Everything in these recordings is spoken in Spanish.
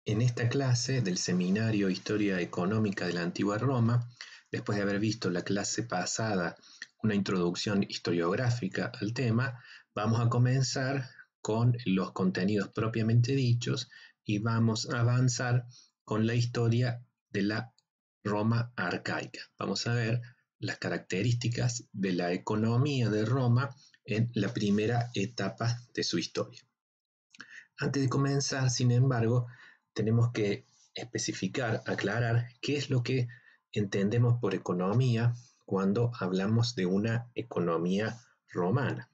En esta clase del seminario Historia Económica de la Antigua Roma, después de haber visto la clase pasada una introducción historiográfica al tema, vamos a comenzar con los contenidos propiamente dichos y vamos a avanzar con la historia de la Roma arcaica. Vamos a ver las características de la economía de Roma en la primera etapa de su historia. Antes de comenzar, sin embargo, tenemos que especificar, aclarar qué es lo que entendemos por economía cuando hablamos de una economía romana.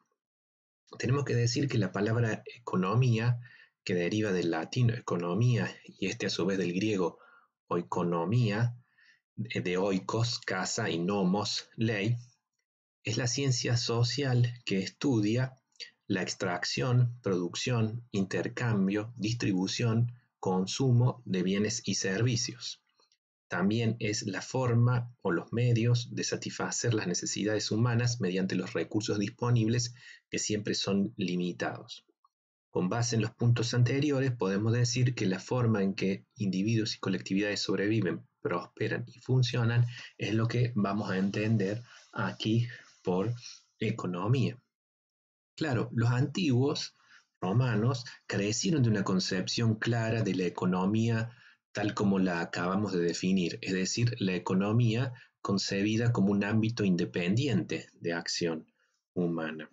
Tenemos que decir que la palabra economía, que deriva del latín economía y este a su vez del griego oikonomía, de oikos, casa, y nomos, ley, es la ciencia social que estudia la extracción, producción, intercambio, distribución, consumo de bienes y servicios. También es la forma o los medios de satisfacer las necesidades humanas mediante los recursos disponibles que siempre son limitados. Con base en los puntos anteriores, podemos decir que la forma en que individuos y colectividades sobreviven, prosperan y funcionan es lo que vamos a entender aquí por economía. Claro, los antiguos romanos carecieron de una concepción clara de la economía tal como la acabamos de definir, es decir, la economía concebida como un ámbito independiente de acción humana.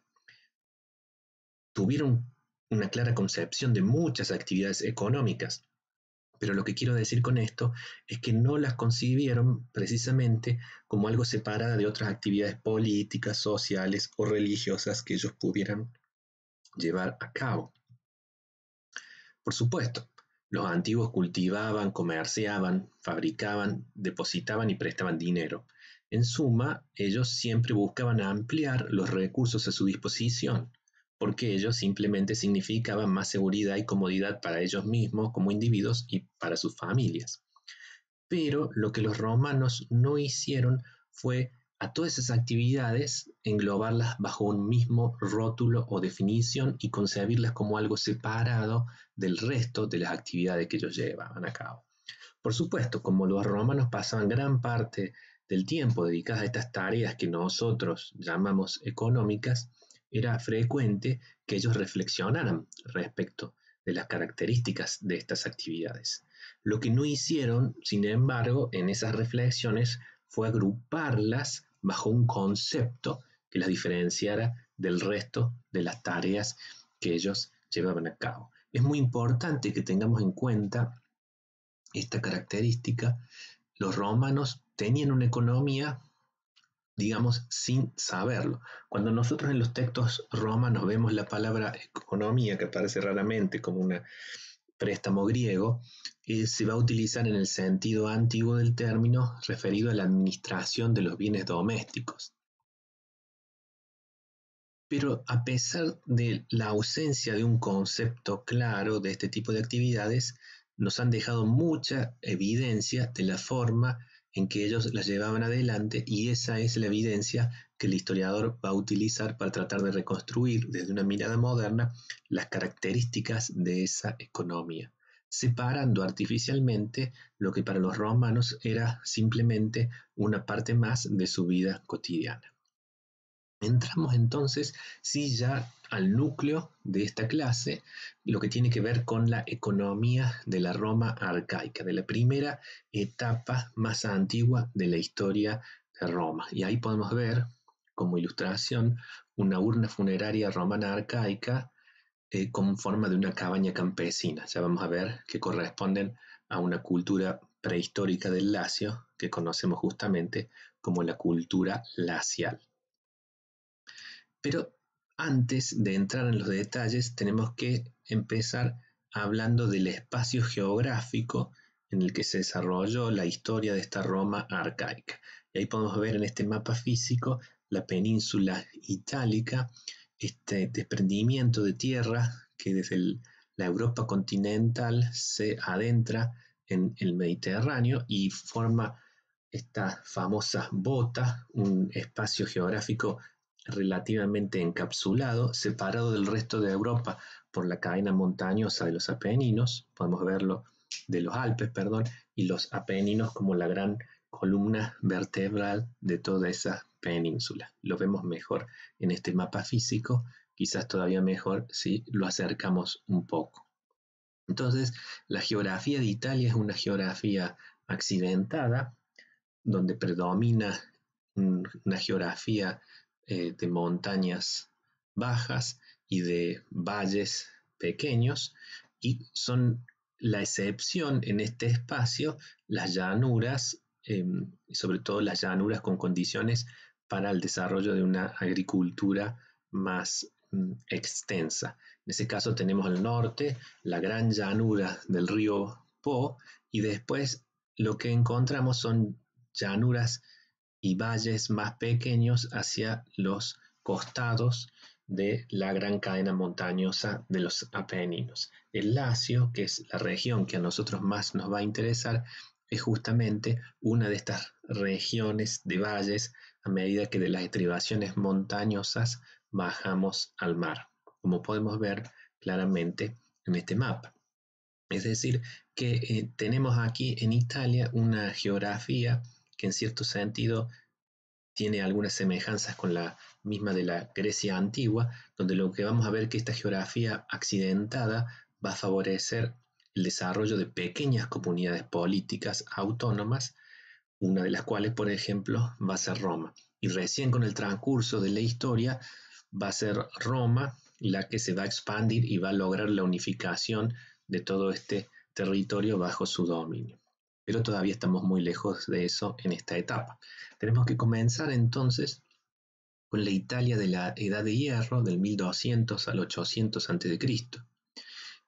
Tuvieron una clara concepción de muchas actividades económicas, pero lo que quiero decir con esto es que no las concibieron precisamente como algo separada de otras actividades políticas, sociales o religiosas que ellos pudieran llevar a cabo. Por supuesto, los antiguos cultivaban, comerciaban, fabricaban, depositaban y prestaban dinero. En suma, ellos siempre buscaban ampliar los recursos a su disposición, porque ello simplemente significaba más seguridad y comodidad para ellos mismos como individuos y para sus familias. Pero lo que los romanos no hicieron fue a todas esas actividades englobarlas bajo un mismo rótulo o definición y concebirlas como algo separado del resto de las actividades que ellos llevaban a cabo. Por supuesto, como los romanos pasaban gran parte del tiempo dedicadas a estas tareas que nosotros llamamos económicas, era frecuente que ellos reflexionaran respecto de las características de estas actividades. Lo que no hicieron, sin embargo, en esas reflexiones fue agruparlas bajo un concepto que las diferenciara del resto de las tareas que ellos llevaban a cabo. Es muy importante que tengamos en cuenta esta característica. Los romanos tenían una economía, digamos, sin saberlo. Cuando nosotros en los textos romanos vemos la palabra economía, que aparece raramente como un préstamo griego, se va a utilizar en el sentido antiguo del término referido a la administración de los bienes domésticos. Pero a pesar de la ausencia de un concepto claro de este tipo de actividades, nos han dejado mucha evidencia de la forma en que ellos las llevaban adelante, y esa es la evidencia que el historiador va a utilizar para tratar de reconstruir desde una mirada moderna las características de esa economía, separando artificialmente lo que para los romanos era simplemente una parte más de su vida cotidiana. Entramos entonces, sí, ya al núcleo de esta clase, lo que tiene que ver con la economía de la Roma arcaica, de la primera etapa más antigua de la historia de Roma. Y ahí podemos ver, como ilustración, una urna funeraria romana arcaica con forma de una cabaña campesina. Ya vamos a ver que corresponden a una cultura prehistórica del Lacio, que conocemos justamente como la cultura lacial. Pero antes de entrar en los detalles, tenemos que empezar hablando del espacio geográfico en el que se desarrolló la historia de esta Roma arcaica. Y ahí podemos ver en este mapa físico la península itálica, este desprendimiento de tierra que desde la Europa continental se adentra en el Mediterráneo y forma esta famosa bota, un espacio geográfico relativamente encapsulado, separado del resto de Europa por la cadena montañosa de los Apeninos. Podemos verlo de los Alpes, perdón, y los Apeninos como la gran columna vertebral de toda esa península. Lo vemos mejor en este mapa físico, quizás todavía mejor si lo acercamos un poco. Entonces, la geografía de Italia es una geografía accidentada, donde predomina una geografía de montañas bajas y de valles pequeños, y son la excepción en este espacio las llanuras, sobre todo las llanuras con condiciones para el desarrollo de una agricultura más extensa. En ese caso tenemos al norte la gran llanura del río Po, y después lo que encontramos son llanuras y valles más pequeños hacia los costados de la gran cadena montañosa de los Apeninos. El Lacio, que es la región que a nosotros más nos va a interesar, es justamente una de estas regiones de valles a medida que de las estribaciones montañosas bajamos al mar, como podemos ver claramente en este mapa. Es decir, que tenemos aquí en Italia una geografía que en cierto sentido tiene algunas semejanzas con la misma de la Grecia antigua, donde lo que vamos a ver es que esta geografía accidentada va a favorecer el desarrollo de pequeñas comunidades políticas autónomas, una de las cuales, por ejemplo, va a ser Roma. Y recién con el transcurso de la historia va a ser Roma la que se va a expandir y va a lograr la unificación de todo este territorio bajo su dominio. Pero todavía estamos muy lejos de eso en esta etapa. Tenemos que comenzar entonces con la Italia de la Edad de Hierro, del 1200 al 800 a.C.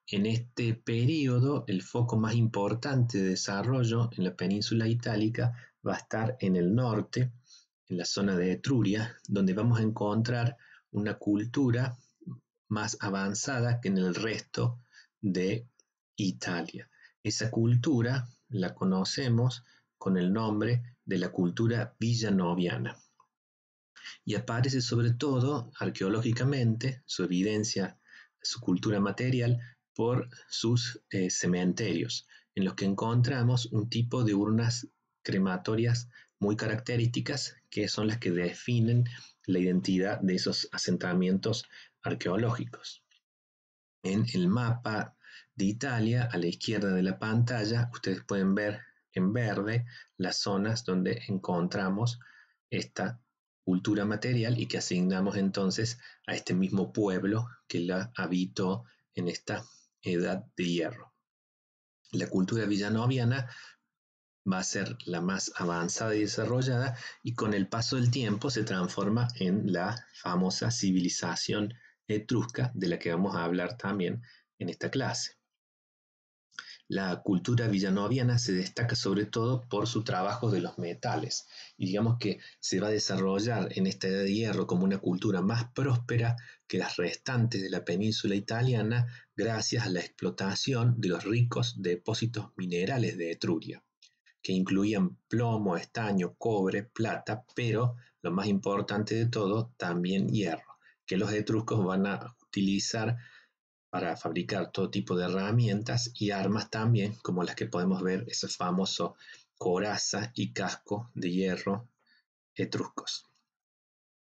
En este periodo, el foco más importante de desarrollo en la península itálica va a estar en el norte, en la zona de Etruria, donde vamos a encontrar una cultura más avanzada que en el resto de Italia. Esa cultura la conocemos con el nombre de la cultura villanoviana y aparece sobre todo arqueológicamente su evidencia, su cultura material por sus cementerios, en los que encontramos un tipo de urnas crematorias muy características que son las que definen la identidad de esos asentamientos arqueológicos. En el mapa de Italia, a la izquierda de la pantalla, ustedes pueden ver en verde las zonas donde encontramos esta cultura material y que asignamos entonces a este mismo pueblo que la habitó en esta edad de hierro. La cultura villanoviana va a ser la más avanzada y desarrollada y con el paso del tiempo se transforma en la famosa civilización etrusca de la que vamos a hablar también en esta clase. La cultura villanoviana se destaca sobre todo por su trabajo de los metales y digamos que se va a desarrollar en esta edad de hierro como una cultura más próspera que las restantes de la península italiana gracias a la explotación de los ricos depósitos minerales de Etruria, que incluían plomo, estaño, cobre, plata, pero lo más importante de todo, también hierro, que los etruscos van a utilizar para fabricar todo tipo de herramientas y armas también, como las que podemos ver, ese famoso coraza y casco de hierro etruscos.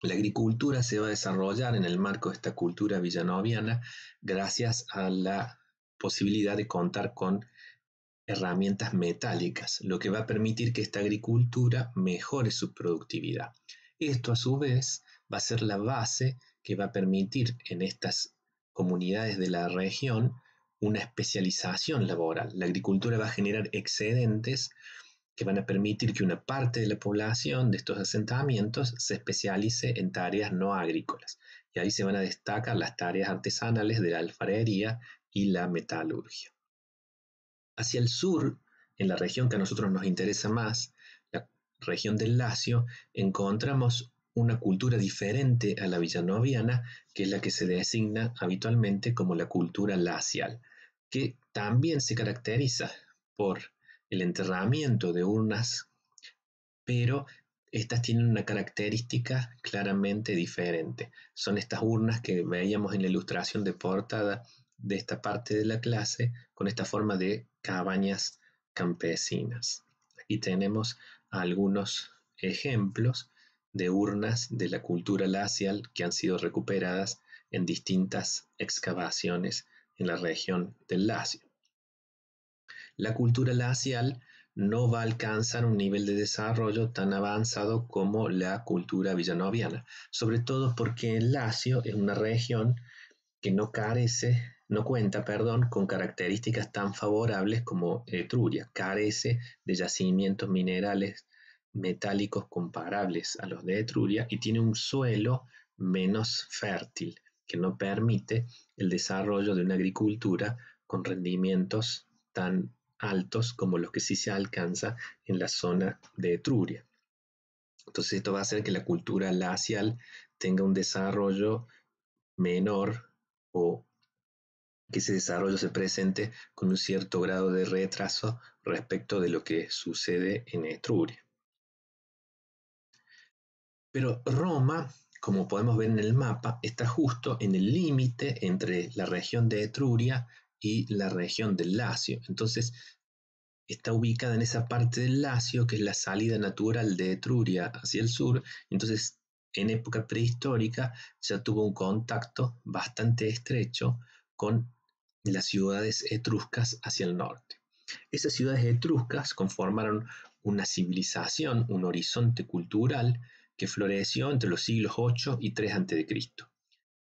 La agricultura se va a desarrollar en el marco de esta cultura villanoviana gracias a la posibilidad de contar con herramientas metálicas, lo que va a permitir que esta agricultura mejore su productividad. Esto a su vez va a ser la base que va a permitir en estas comunidades de la región una especialización laboral. La agricultura va a generar excedentes que van a permitir que una parte de la población de estos asentamientos se especialice en tareas no agrícolas. Y ahí se van a destacar las tareas artesanales de la alfarería y la metalurgia. Hacia el sur, en la región que a nosotros nos interesa más, la región del Lacio, encontramos una cultura diferente a la villanoviana, que es la que se designa habitualmente como la cultura lacial, que también se caracteriza por el enterramiento de urnas, pero estas tienen una característica claramente diferente. Son estas urnas que veíamos en la ilustración de portada de esta parte de la clase con esta forma de cabañas campesinas. Aquí tenemos algunos ejemplos de urnas de la cultura lacial que han sido recuperadas en distintas excavaciones en la región del Lacio. La cultura lacial no va a alcanzar un nivel de desarrollo tan avanzado como la cultura villanoviana, sobre todo porque el Lacio es una región que no cuenta, con características tan favorables como Etruria, carece de yacimientos minerales metálicos comparables a los de Etruria y tiene un suelo menos fértil que no permite el desarrollo de una agricultura con rendimientos tan altos como los que sí se alcanza en la zona de Etruria. Entonces esto va a hacer que la cultura lacial tenga un desarrollo menor o que ese desarrollo se presente con un cierto grado de retraso respecto de lo que sucede en Etruria. Pero Roma, como podemos ver en el mapa, está justo en el límite entre la región de Etruria y la región del Lacio. Entonces, está ubicada en esa parte del Lacio, que es la salida natural de Etruria hacia el sur. Entonces, en época prehistórica, ya tuvo un contacto bastante estrecho con las ciudades etruscas hacia el norte. Esas ciudades etruscas conformaron una civilización, un horizonte cultural que floreció entre los siglos 8 y 3 a.C.,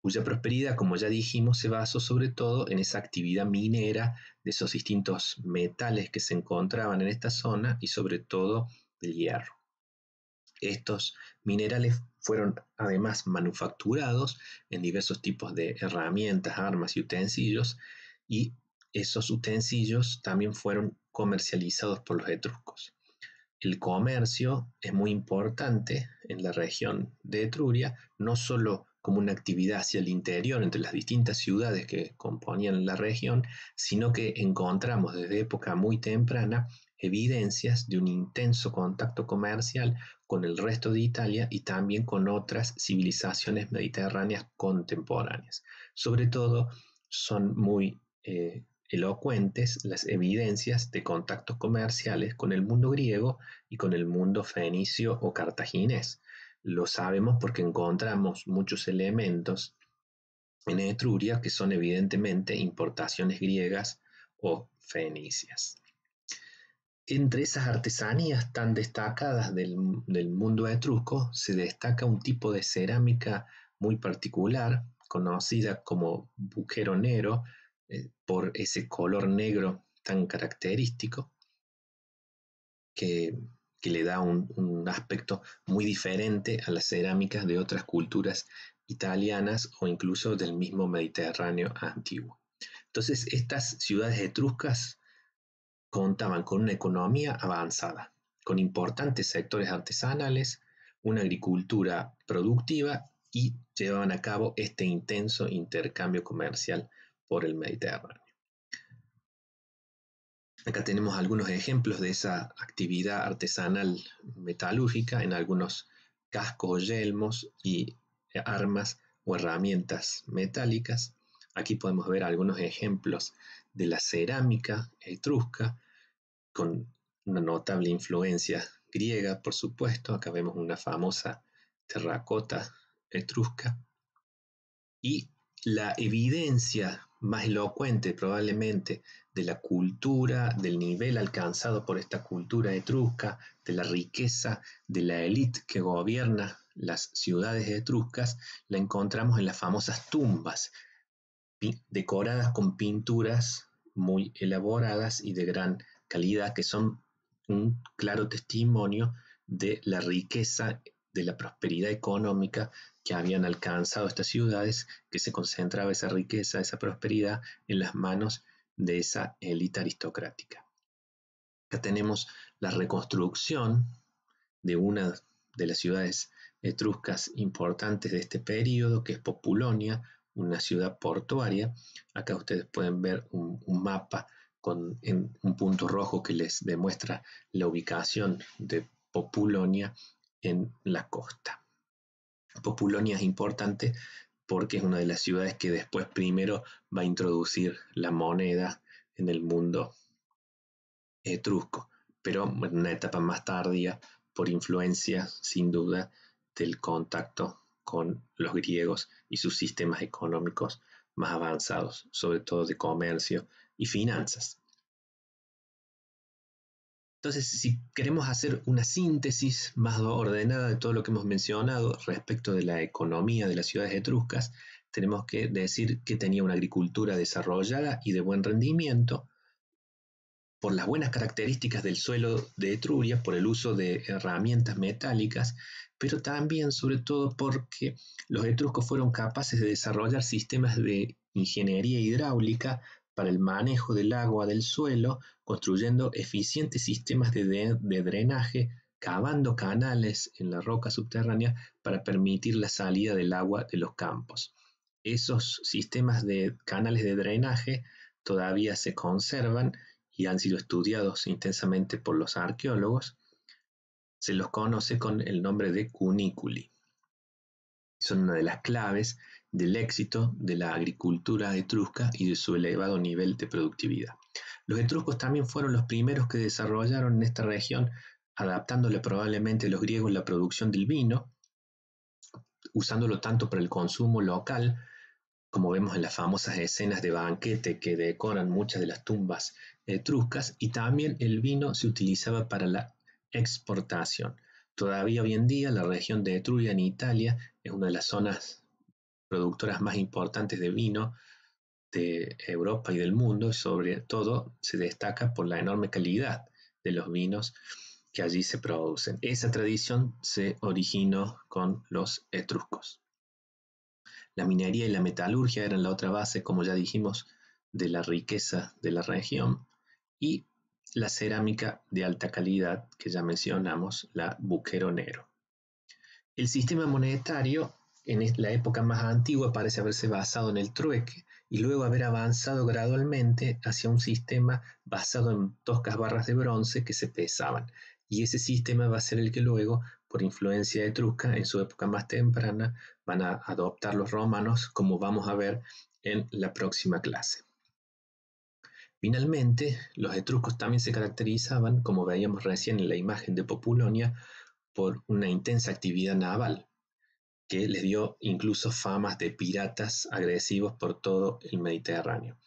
cuya prosperidad, como ya dijimos, se basó sobre todo en esa actividad minera de esos distintos metales que se encontraban en esta zona y sobre todo del hierro. Estos minerales fueron además manufacturados en diversos tipos de herramientas, armas y utensilios, y esos utensilios también fueron comercializados por los etruscos. El comercio es muy importante en la región de Etruria, no solo como una actividad hacia el interior entre las distintas ciudades que componían la región, sino que encontramos desde época muy temprana evidencias de un intenso contacto comercial con el resto de Italia y también con otras civilizaciones mediterráneas contemporáneas. Sobre todo son muy elocuentes las evidencias de contactos comerciales con el mundo griego y con el mundo fenicio o cartaginés. Lo sabemos porque encontramos muchos elementos en Etruria que son evidentemente importaciones griegas o fenicias. Entre esas artesanías tan destacadas del mundo etrusco se destaca un tipo de cerámica muy particular, conocida como buquero negro, por ese color negro tan característico, que, que le da un aspecto muy diferente a las cerámicas de otras culturas italianas o incluso del mismo Mediterráneo antiguo. Entonces, estas ciudades etruscas contaban con una economía avanzada, con importantes sectores artesanales, una agricultura productiva y llevaban a cabo este intenso intercambio comercial por el Mediterráneo. Acá tenemos algunos ejemplos de esa actividad artesanal metalúrgica en algunos cascos o yelmos y armas o herramientas metálicas. Aquí podemos ver algunos ejemplos de la cerámica etrusca con una notable influencia griega, por supuesto. Acá vemos una famosa terracota etrusca. Y la evidencia más elocuente probablemente de la cultura, del nivel alcanzado por esta cultura etrusca, de la riqueza de la élite que gobierna las ciudades etruscas, la encontramos en las famosas tumbas, decoradas con pinturas muy elaboradas y de gran calidad, que son un claro testimonio de la riqueza, de la prosperidad económica que habían alcanzado estas ciudades, que se concentraba esa riqueza, esa prosperidad en las manos de esa élite aristocrática. Acá tenemos la reconstrucción de una de las ciudades etruscas importantes de este periodo, que es Populonia, una ciudad portuaria. Acá ustedes pueden ver un mapa con un punto rojo que les demuestra la ubicación de Populonia en la costa. Populonia es importante porque es una de las ciudades que después primero va a introducir la moneda en el mundo etrusco, pero en una etapa más tardía, por influencia, sin duda, del contacto con los griegos y sus sistemas económicos más avanzados, sobre todo de comercio y finanzas. Entonces, si queremos hacer una síntesis más ordenada de todo lo que hemos mencionado respecto de la economía de las ciudades etruscas, tenemos que decir que tenía una agricultura desarrollada y de buen rendimiento, por las buenas características del suelo de Etruria, por el uso de herramientas metálicas, pero también, sobre todo, porque los etruscos fueron capaces de desarrollar sistemas de ingeniería hidráulica para el manejo del agua del suelo, construyendo eficientes sistemas de drenaje, cavando canales en la roca subterránea para permitir la salida del agua de los campos. Esos sistemas de canales de drenaje todavía se conservan y han sido estudiados intensamente por los arqueólogos. Se los conoce con el nombre de cuniculi. Son una de las claves del éxito de la agricultura etrusca y de su elevado nivel de productividad. Los etruscos también fueron los primeros que desarrollaron en esta región, adaptándole probablemente a los griegos la producción del vino, usándolo tanto para el consumo local, como vemos en las famosas escenas de banquete que decoran muchas de las tumbas etruscas, y también el vino se utilizaba para la exportación. Todavía hoy en día la región de Etruria en Italia es una de las zonas productoras más importantes de vino de Europa y del mundo, y sobre todo se destaca por la enorme calidad de los vinos que allí se producen. Esa tradición se originó con los etruscos. La minería y la metalurgia eran la otra base, como ya dijimos, de la riqueza de la región, y la cerámica de alta calidad, que ya mencionamos, la buquero nero. El sistema monetario en la época más antigua parece haberse basado en el trueque y luego haber avanzado gradualmente hacia un sistema basado en toscas barras de bronce que se pesaban. Y ese sistema va a ser el que luego, por influencia etrusca, en su época más temprana, van a adoptar los romanos, como vamos a ver en la próxima clase. Finalmente, los etruscos también se caracterizaban, como veíamos recién en la imagen de Populonia, por una intensa actividad naval, que les dio incluso famas de piratas agresivos por todo el Mediterráneo.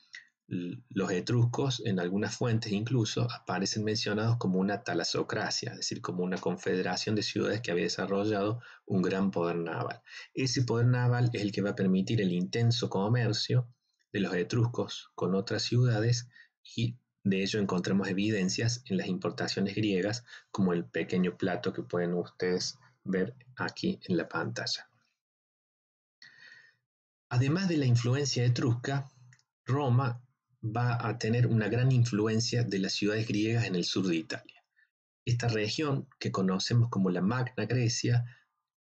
Los etruscos, en algunas fuentes incluso, aparecen mencionados como una talasocracia, es decir, como una confederación de ciudades que había desarrollado un gran poder naval. Ese poder naval es el que va a permitir el intenso comercio de los etruscos con otras ciudades, y de ello encontramos evidencias en las importaciones griegas, como el pequeño plato que pueden ustedes ver aquí en la pantalla. Además de la influencia etrusca, Roma va a tener una gran influencia de las ciudades griegas en el sur de Italia. Esta región, que conocemos como la Magna Grecia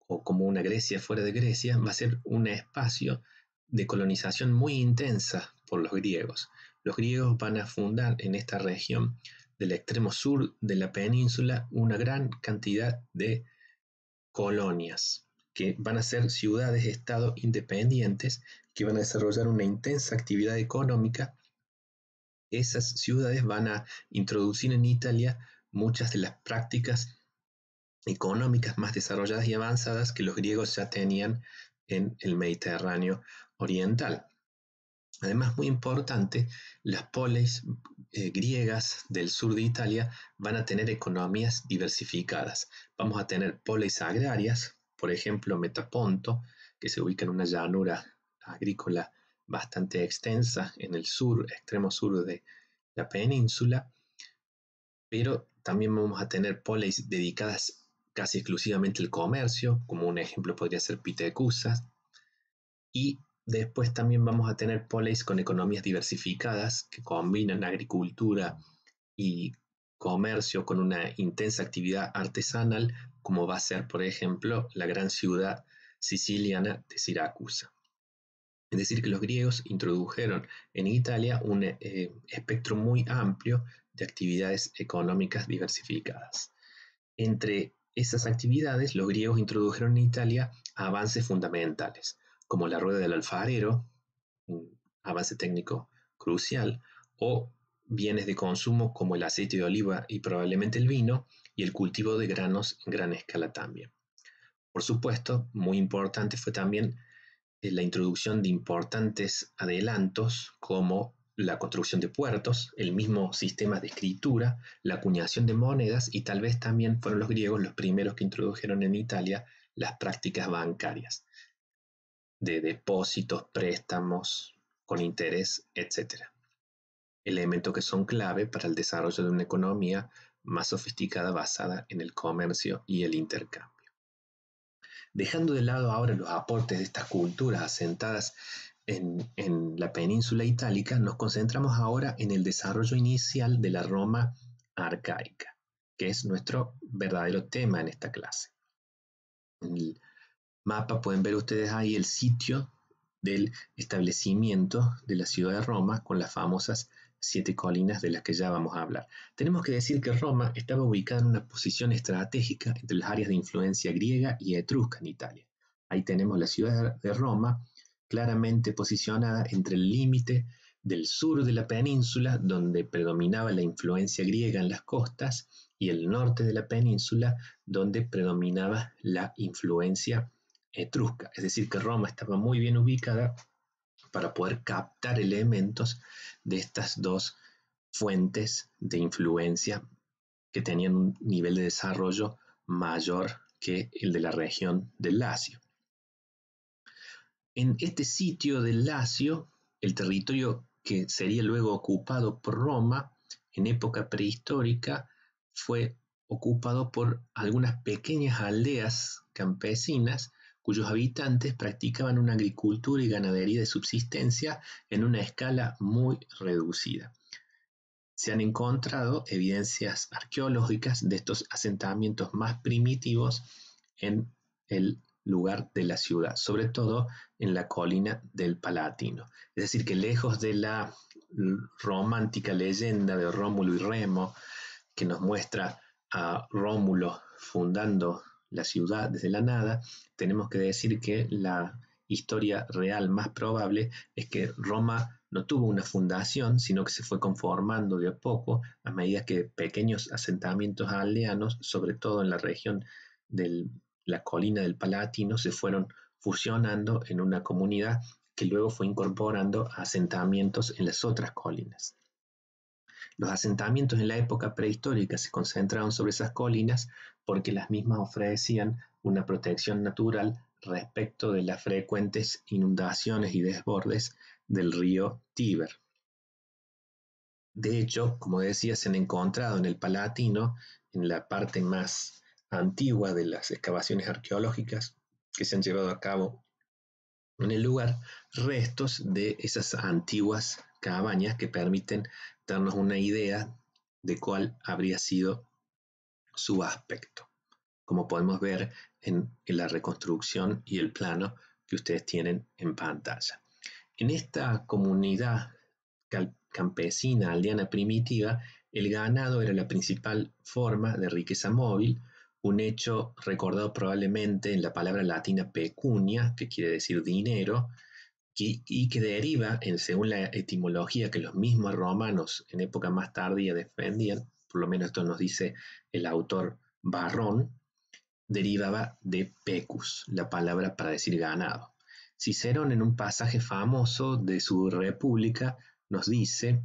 o como una Grecia fuera de Grecia, va a ser un espacio de colonización muy intensa por los griegos. Los griegos van a fundar en esta región del extremo sur de la península una gran cantidad de colonias, que van a ser ciudades-estado independientes, que van a desarrollar una intensa actividad económica. Esas ciudades van a introducir en Italia muchas de las prácticas económicas más desarrolladas y avanzadas que los griegos ya tenían en el Mediterráneo oriental. Además, muy importante, las polis griegas del sur de Italia van a tener economías diversificadas. Vamos a tener polis agrarias, por ejemplo, Metaponto, que se ubica en una llanura agrícola bastante extensa en el sur, extremo sur de la península, pero también vamos a tener polis dedicadas casi exclusivamente al comercio, como un ejemplo podría ser Pitecusas, y después también vamos a tener polis con economías diversificadas que combinan agricultura y comercio con una intensa actividad artesanal, como va a ser, por ejemplo, la gran ciudad siciliana de Siracusa. Es decir, que los griegos introdujeron en Italia un espectro muy amplio de actividades económicas diversificadas. Entre esas actividades, los griegos introdujeron en Italia avances fundamentales, como la rueda del alfarero, un avance técnico crucial, o bienes de consumo como el aceite de oliva y probablemente el vino, y el cultivo de granos en gran escala también. Por supuesto, muy importante fue también la introducción de importantes adelantos como la construcción de puertos, el mismo sistema de escritura, la acuñación de monedas y tal vez también fueron los griegos los primeros que introdujeron en Italia las prácticas bancarias de depósitos, préstamos con interés, etc. Elementos que son clave para el desarrollo de una economía más sofisticada basada en el comercio y el intercambio. Dejando de lado ahora los aportes de estas culturas asentadas en la península itálica, nos concentramos ahora en el desarrollo inicial de la Roma arcaica, que es nuestro verdadero tema en esta clase. En el mapa pueden ver ustedes ahí el sitio del establecimiento de la ciudad de Roma con las famosas 7 colinas de las que ya vamos a hablar. Tenemos que decir que Roma estaba ubicada en una posición estratégica entre las áreas de influencia griega y etrusca en Italia. Ahí tenemos la ciudad de Roma claramente posicionada entre el límite del sur de la península, donde predominaba la influencia griega en las costas, y el norte de la península, donde predominaba la influencia etrusca. Es decir, que Roma estaba muy bien ubicada para poder captar elementos de estas dos fuentes de influencia que tenían un nivel de desarrollo mayor que el de la región del Lacio. En este sitio del Lacio, el territorio que sería luego ocupado por Roma en época prehistórica fue ocupado por algunas pequeñas aldeas campesinas cuyos habitantes practicaban una agricultura y ganadería de subsistencia en una escala muy reducida. Se han encontrado evidencias arqueológicas de estos asentamientos más primitivos en el lugar de la ciudad, sobre todo en la colina del Palatino. Es decir, que lejos de la romántica leyenda de Rómulo y Remo, que nos muestra a Rómulo fundando la ciudad desde la nada, tenemos que decir que la historia real más probable es que Roma no tuvo una fundación, sino que se fue conformando de a poco a medida que pequeños asentamientos aldeanos, sobre todo en la región de la colina del Palatino, se fueron fusionando en una comunidad que luego fue incorporando asentamientos en las otras colinas. Los asentamientos en la época prehistórica se concentraron sobre esas colinas porque las mismas ofrecían una protección natural respecto de las frecuentes inundaciones y desbordes del río Tíber. De hecho, como decía, se han encontrado en el Palatino, en la parte más antigua de las excavaciones arqueológicas que se han llevado a cabo en el lugar, restos de esas antiguas cabañas que permiten darnos una idea de cuál habría sido su aspecto, como podemos ver en la reconstrucción y el plano que ustedes tienen en pantalla. En esta comunidad campesina aldeana primitiva, el ganado era la principal forma de riqueza móvil, un hecho recordado probablemente en la palabra latina pecunia, que quiere decir dinero, y que deriva, según la etimología que los mismos romanos en época más tardía defendían, por lo menos esto nos dice el autor Varrón, derivaba de pecus, la palabra para decir ganado. Cicerón, en un pasaje famoso de su República, nos dice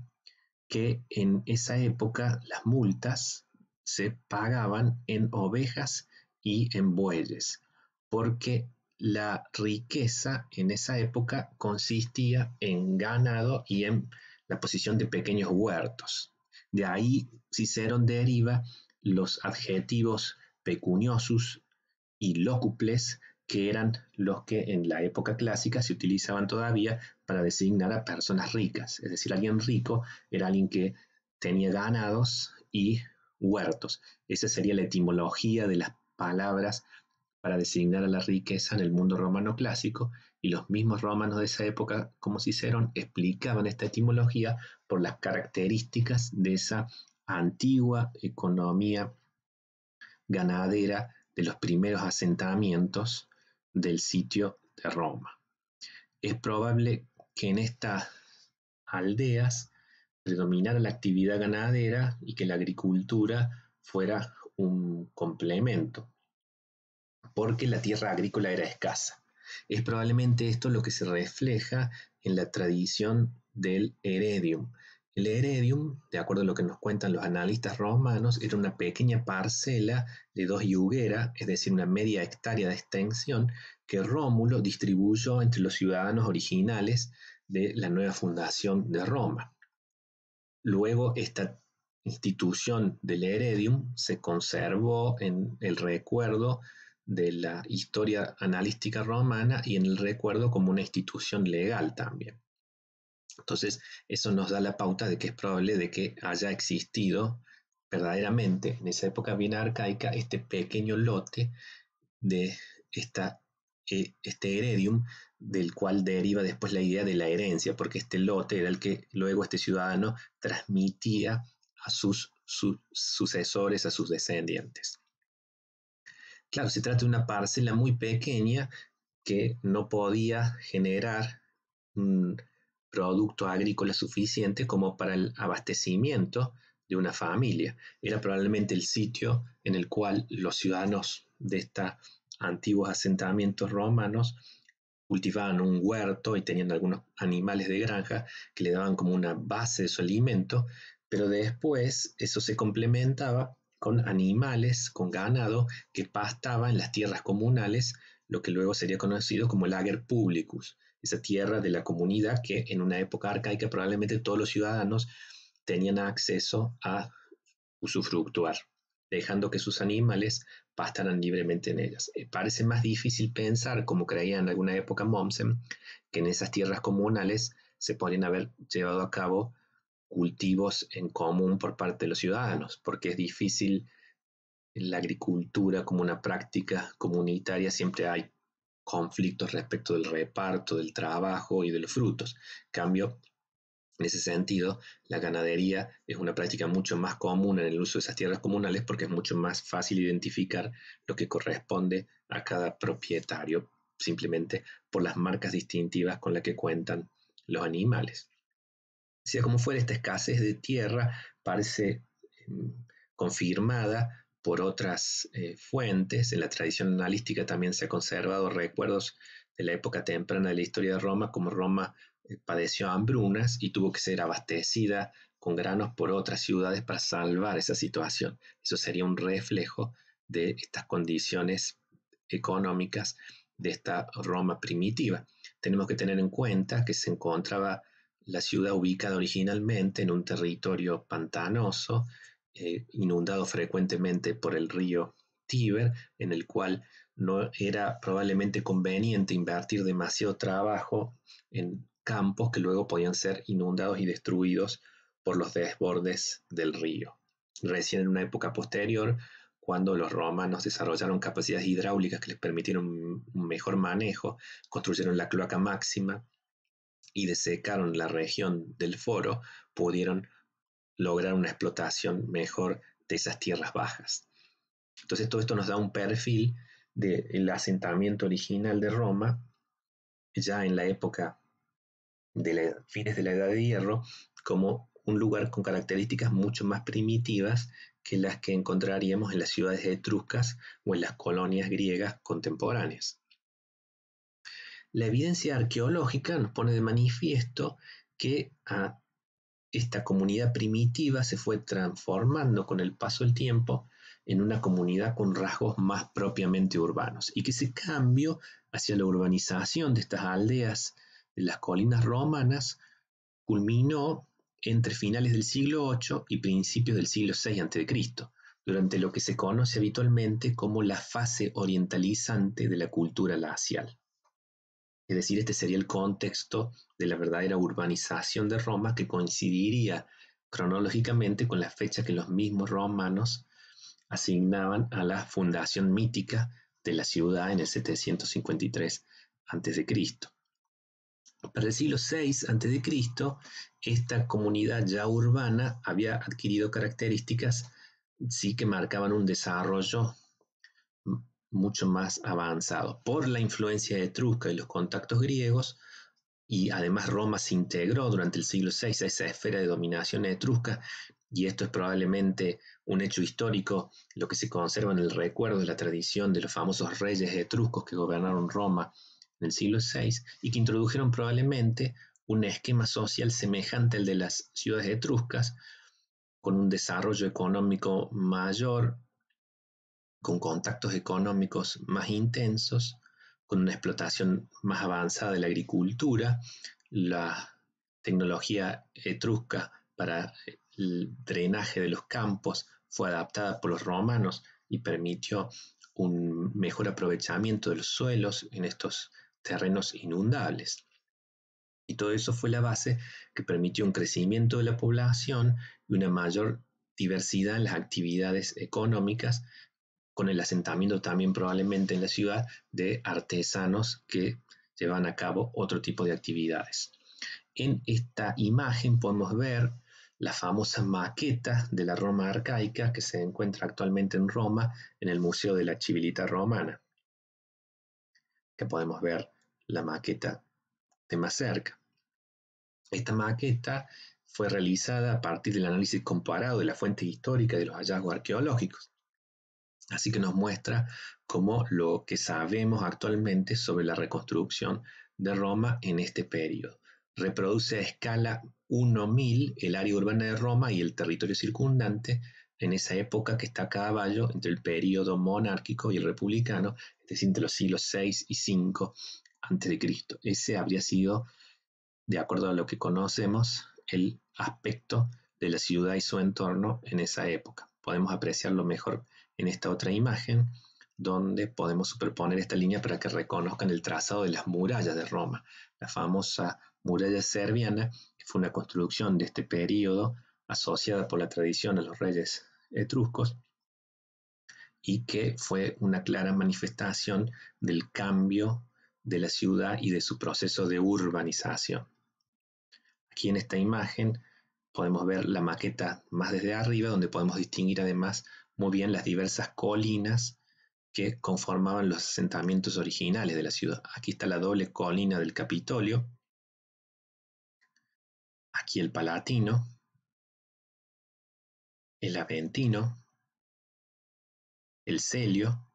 que en esa época las multas se pagaban en ovejas y en bueyes, porque la riqueza en esa época consistía en ganado y en la posición de pequeños huertos. De ahí Cicerón deriva los adjetivos pecuniosus y locuples, que eran los que en la época clásica se utilizaban todavía para designar a personas ricas. Es decir, alguien rico era alguien que tenía ganados y huertos. Esa sería la etimología de las palabras para designar a la riqueza en el mundo romano clásico, y los mismos romanos de esa época, como Cicerón, explicaban esta etimología por las características de esa antigua economía ganadera de los primeros asentamientos del sitio de Roma. es probable que en estas aldeas predominara la actividad ganadera y que la agricultura fuera un complemento, porque la tierra agrícola era escasa. Es probablemente esto lo que se refleja en la tradición del heredium. El heredium, de acuerdo a lo que nos cuentan los analistas romanos, era una pequeña parcela de 2 iugeras, es decir, una media hectárea de extensión, que Rómulo distribuyó entre los ciudadanos originales de la nueva fundación de Roma. Luego, esta institución del heredium se conservó en el recuerdo de la historia analítica romana y en el recuerdo como una institución legal también. Entonces, eso nos da la pauta de que es probable de que haya existido verdaderamente en esa época bien arcaica este pequeño lote de este heredium, del cual deriva después la idea de la herencia, porque este lote era el que luego este ciudadano transmitía a sus sucesores, a sus descendientes. Claro, se trata de una parcela muy pequeña que no podía generar un producto agrícola suficiente como para el abastecimiento de una familia. Era probablemente el sitio en el cual los ciudadanos de estos antiguos asentamientos romanos cultivaban un huerto y tenían algunos animales de granja que le daban como una base de su alimento, pero después eso se complementaba con animales, con ganado que pastaba en las tierras comunales, lo que luego sería conocido como el ager publicus, esa tierra de la comunidad que en una época arcaica probablemente todos los ciudadanos tenían acceso a usufructuar, dejando que sus animales pastaran libremente en ellas. Parece más difícil pensar, como creía en alguna época Mommsen, que en esas tierras comunales se podrían haber llevado a cabo cultivos en común por parte de los ciudadanos, porque es difícil en la agricultura como una práctica comunitaria, siempre hay conflictos respecto del reparto, del trabajo y de los frutos. En cambio, en ese sentido, la ganadería es una práctica mucho más común en el uso de esas tierras comunales porque es mucho más fácil identificar lo que corresponde a cada propietario, simplemente por las marcas distintivas con las que cuentan los animales. Sea como fuera, esta escasez de tierra parece confirmada por otras fuentes. En la tradición analítica también se han conservado recuerdos de la época temprana de la historia de Roma, como Roma padeció hambrunas y tuvo que ser abastecida con granos por otras ciudades para salvar esa situación. Eso sería un reflejo de estas condiciones económicas de esta Roma primitiva. Tenemos que tener en cuenta que se encontraba la ciudad ubicada originalmente en un territorio pantanoso, inundado frecuentemente por el río Tíber, en el cual no era probablemente conveniente invertir demasiado trabajo en campos que luego podían ser inundados y destruidos por los desbordes del río. Recién en una época posterior, cuando los romanos desarrollaron capacidades hidráulicas que les permitieron un mejor manejo, construyeron la cloaca máxima y desecaron la región del Foro, pudieron lograr una explotación mejor de esas tierras bajas. Entonces todo esto nos da un perfil del asentamiento original de Roma, ya en la época de fines de la Edad de Hierro, como un lugar con características mucho más primitivas que las que encontraríamos en las ciudades etruscas o en las colonias griegas contemporáneas. La evidencia arqueológica nos pone de manifiesto que esta comunidad primitiva se fue transformando con el paso del tiempo en una comunidad con rasgos más propiamente urbanos y que ese cambio hacia la urbanización de estas aldeas de las colinas romanas culminó entre finales del siglo VIII y principios del siglo VI a.C., durante lo que se conoce habitualmente como la fase orientalizante de la cultura glacial. Es decir, este sería el contexto de la verdadera urbanización de Roma, que coincidiría cronológicamente con la fecha que los mismos romanos asignaban a la fundación mítica de la ciudad en el 753 a.C. Para el siglo VI a.C., esta comunidad ya urbana había adquirido características sí que marcaban un desarrollo mucho más avanzado. Por la influencia etrusca y los contactos griegos, y además Roma se integró durante el siglo VI a esa esfera de dominación etrusca, y esto es probablemente un hecho histórico, lo que se conserva en el recuerdo de la tradición de los famosos reyes etruscos que gobernaron Roma en el siglo VI y que introdujeron probablemente un esquema social semejante al de las ciudades etruscas, con un desarrollo económico mayor, con contactos económicos más intensos, con una explotación más avanzada de la agricultura, la tecnología etrusca para el drenaje de los campos fue adaptada por los romanos y permitió un mejor aprovechamiento de los suelos en estos terrenos inundables. Y todo eso fue la base que permitió un crecimiento de la población y una mayor diversidad en las actividades económicas, con el asentamiento también probablemente en la ciudad de artesanos que llevan a cabo otro tipo de actividades. En esta imagen podemos ver la famosa maqueta de la Roma arcaica que se encuentra actualmente en Roma en el Museo de la Civiltà Romana, que podemos ver la maqueta de más cerca. Esta maqueta fue realizada a partir del análisis comparado de la fuente histórica y de los hallazgos arqueológicos. Así que nos muestra cómo lo que sabemos actualmente sobre la reconstrucción de Roma en este periodo. Reproduce a escala 1000 el área urbana de Roma y el territorio circundante en esa época que está a caballo entre el periodo monárquico y el republicano, es decir, entre los siglos 6 y 5 a.C. Ese habría sido, de acuerdo a lo que conocemos, el aspecto de la ciudad y su entorno en esa época. Podemos apreciarlo mejor en esta otra imagen, donde podemos superponer esta línea para que reconozcan el trazado de las murallas de Roma. La famosa muralla serviana, que fue una construcción de este periodo asociada por la tradición a los reyes etruscos y que fue una clara manifestación del cambio de la ciudad y de su proceso de urbanización. Aquí en esta imagen podemos ver la maqueta más desde arriba, donde podemos distinguir además muy bien las diversas colinas que conformaban los asentamientos originales de la ciudad. Aquí está la doble colina del Capitolio, aquí el Palatino, el Aventino, el Celio,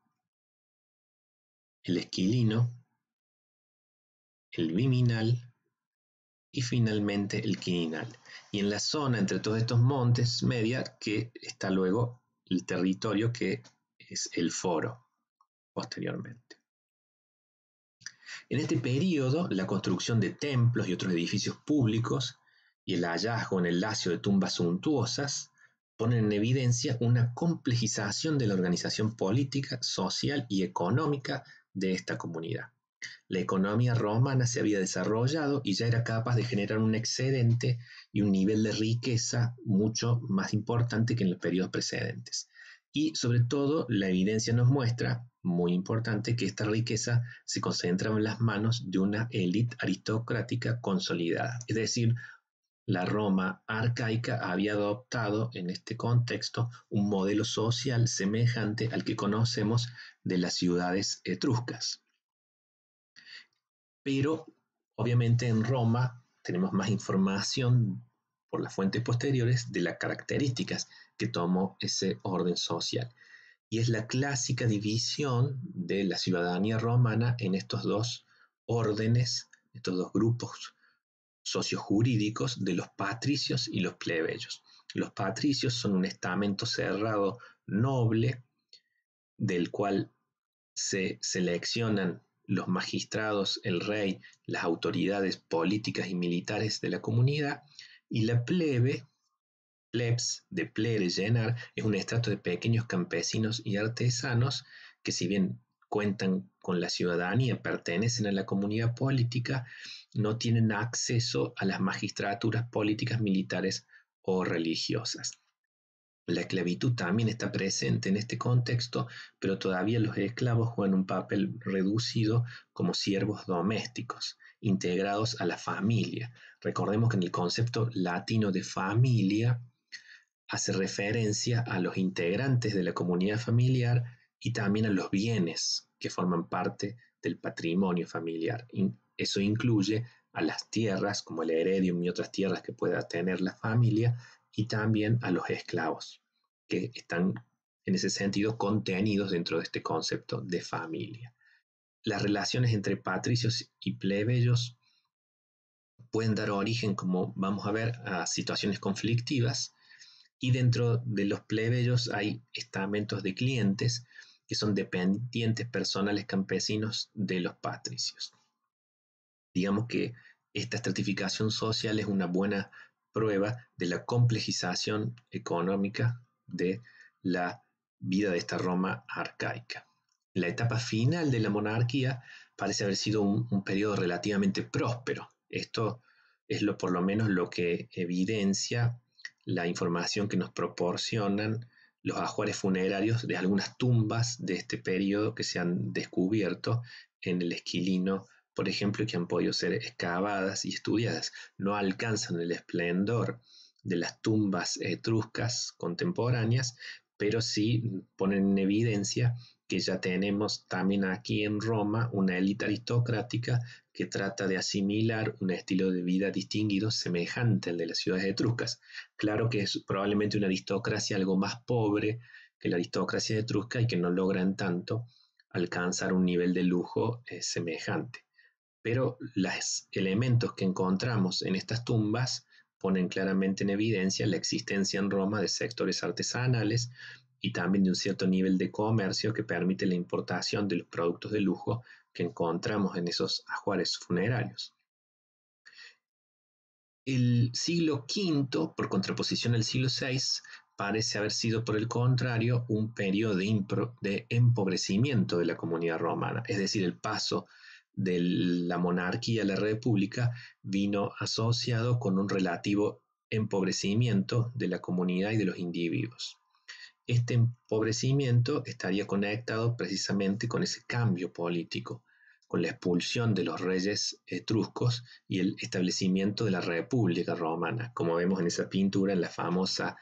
el Esquilino, el Viminal y finalmente el Quirinal. Y en la zona entre todos estos montes media que está luego el territorio que es el Foro posteriormente. En este periodo, la construcción de templos y otros edificios públicos y el hallazgo en el Lacio de tumbas suntuosas ponen en evidencia una complejización de la organización política, social y económica de esta comunidad. La economía romana se había desarrollado y ya era capaz de generar un excedente y un nivel de riqueza mucho más importante que en los periodos precedentes. Y sobre todo, la evidencia nos muestra, muy importante, que esta riqueza se concentraba en las manos de una élite aristocrática consolidada. Es decir, la Roma arcaica había adoptado en este contexto un modelo social semejante al que conocemos de las ciudades etruscas. Pero obviamente en Roma tenemos más información por las fuentes posteriores de las características que tomó ese orden social. Y es la clásica división de la ciudadanía romana en estos dos órdenes, estos dos grupos sociojurídicos de los patricios y los plebeyos. Los patricios son un estamento cerrado noble del cual se seleccionan los magistrados, el rey, las autoridades políticas y militares de la comunidad, y la plebe, plebs, de plebe, llenar, es un estrato de pequeños campesinos y artesanos que, si bien cuentan con la ciudadanía, pertenecen a la comunidad política, no tienen acceso a las magistraturas políticas, militares o religiosas. La esclavitud también está presente en este contexto, pero todavía los esclavos juegan un papel reducido como siervos domésticos, integrados a la familia. Recordemos que en el concepto latino de familia hace referencia a los integrantes de la comunidad familiar y también a los bienes que forman parte del patrimonio familiar. Eso incluye a las tierras, como el heredium y otras tierras que pueda tener la familia, y también a los esclavos, que están en ese sentido contenidos dentro de este concepto de familia. Las relaciones entre patricios y plebeyos pueden dar origen, como vamos a ver, a situaciones conflictivas, y dentro de los plebeyos hay estamentos de clientes que son dependientes personales campesinos de los patricios. Digamos que esta estratificación social es una buena prueba de la complejización económica de la vida de esta Roma arcaica. La etapa final de la monarquía parece haber sido un periodo relativamente próspero. Esto es por lo menos lo que evidencia la información que nos proporcionan los ajuares funerarios de algunas tumbas de este periodo que se han descubierto en el Esquilino, por ejemplo, que han podido ser excavadas y estudiadas. No alcanzan el esplendor de las tumbas etruscas contemporáneas, pero sí ponen en evidencia que ya tenemos también aquí en Roma una élite aristocrática que trata de asimilar un estilo de vida distinguido semejante al de las ciudades etruscas. Claro que es probablemente una aristocracia algo más pobre que la aristocracia etrusca y que no logran tanto alcanzar un nivel de lujo semejante. Pero los elementos que encontramos en estas tumbas ponen claramente en evidencia la existencia en Roma de sectores artesanales y también de un cierto nivel de comercio que permite la importación de los productos de lujo que encontramos en esos ajuares funerarios. El siglo V, por contraposición al siglo VI, parece haber sido, por el contrario, un periodo de empobrecimiento de la comunidad romana, es decir, el paso de la monarquía a la república vino asociado con un relativo empobrecimiento de la comunidad y de los individuos. Este empobrecimiento estaría conectado precisamente con ese cambio político, con la expulsión de los reyes etruscos y el establecimiento de la República Romana, como vemos en esa pintura, en la famosa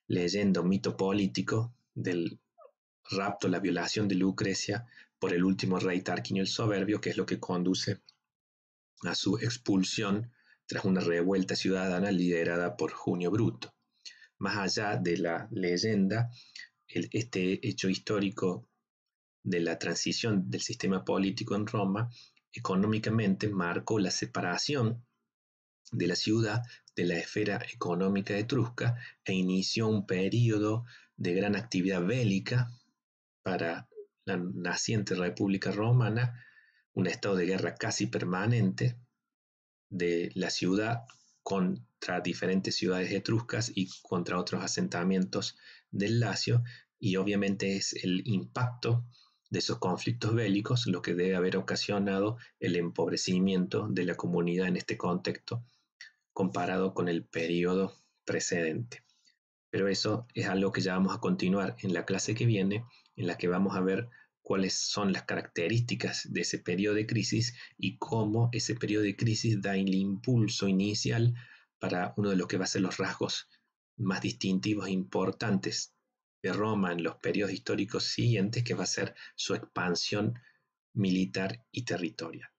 leyenda o mito político del rapto, la violación de Lucrecia por el último rey Tarquinio el Soberbio, que es lo que conduce a su expulsión tras una revuelta ciudadana liderada por Junio Bruto. Más allá de la leyenda, este hecho histórico de la transición del sistema político en Roma, económicamente marcó la separación de la ciudad de la esfera económica etrusca e inició un periodo de gran actividad bélica para la naciente República Romana, un estado de guerra casi permanente de la ciudad contra diferentes ciudades etruscas y contra otros asentamientos del Lacio, y obviamente es el impacto de esos conflictos bélicos lo que debe haber ocasionado el empobrecimiento de la comunidad en este contexto comparado con el periodo precedente. Pero eso es algo que ya vamos a continuar en la clase que viene, en la que vamos a ver cuáles son las características de ese periodo de crisis y cómo ese periodo de crisis da el impulso inicial para uno de los que va a ser los rasgos más distintivos e importantes de Roma en los periodos históricos siguientes, que va a ser su expansión militar y territorial.